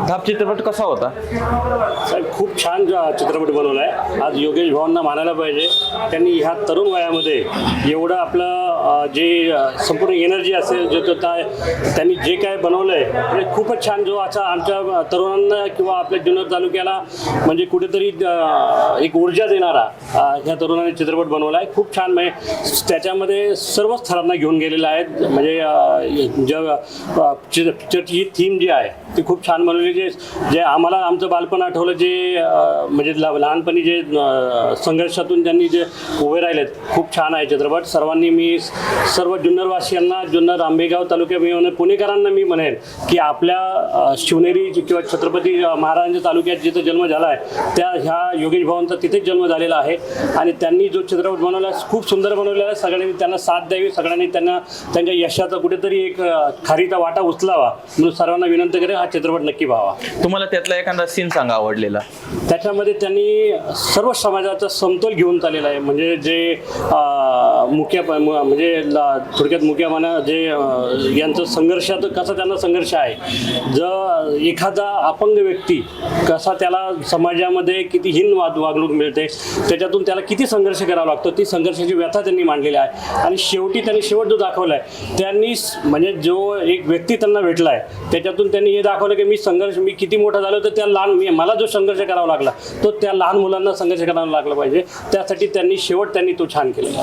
धाप चित्रपट कसा होता? साहेब खूप छान चित्रपट बनवला आहे. आज योगेश भावांना मानायला पाहिजे. त्यांनी ह्या तरुण वयामध्ये एवढं आपलं जे संपूर्ण एनर्जी असेल जो त्यांनी जे काय बनवलं आहे म्हणजे खूपच छान. जो असा आमच्या तरुणांना किंवा आपल्या जुन्नर तालुक्याला म्हणजे कुठेतरी एक ऊर्जा देणारा ह्या तरुणाने चित्रपट बनवला आहे. खूप छान. म्हणजे त्याच्यामध्ये सर्व स्तरांना घेऊन गेलेला आहे. म्हणजे पिक्चरची ही थीम जी आहे ती खूप छान बनवली. जे आम्हाला आमचं बालपण आठवलं, जे म्हणजे लहानपणी जे संघर्षातून त्यांनी जे उभे राहिलेत. खूप छान आहे चित्रपट. सर्वांनी मी सर्व जुन्नरवासियांना, जुन्नर आंबेगाव तालुक्या मी पुणेकरांना मी म्हणेन की आपल्या शिवनेरी किंवा छत्रपती महाराजांच्या तालुक्यात जिथं जन्म झाला आहे त्या ह्या योगेश भावांचा तिथेच जन्म झालेला आहे. आणि त्यांनी जो चित्रपट बनवला खूप सुंदर बनवलेला आहे. सगळ्यांनी त्यांना साथ द्यावी. सगळ्यांनी त्यांना त्यांच्या यशाचा कुठेतरी एक खारीचा वाटा उचलावा म्हणून सर्वांना विनंती करेन. हा चित्रपट नक्की पाहावा. तुम्हाला त्यातला एखादा सीन सांगा आवडलेला? त्याच्यामध्ये त्यांनी सर्व समाजाचा समतोल घेऊन चाललेला आहे. म्हणजे जे म्हणजे थोडक्यात मुख्यपणा जे यांचं संघर्षात कसा त्यांना संघर्ष आहे. जर एखादा अपंग व्यक्ती कसा त्याला समाजामध्ये किती हीन वागणूक मिळते, त्याच्यातून त्याला किती संघर्ष करावा लागतो, ती संघर्षाची व्यथा त्यांनी मांडलेली आहे. आणि शेवटी त्यांनी शेवट जो दाखवला आहे त्यांनी म्हणजे जो एक व्यक्ती त्यांना भेटला आहे त्याच्यातून त्यांनी हे दाखवलं की मी किती मोठा झालो तर त्या मला जो संघर्ष करावा लागला तो त्या लहान मुलांना संघर्ष करावा लागला पाहिजे. त्यासाठी त्यांनी तो छान केलेला.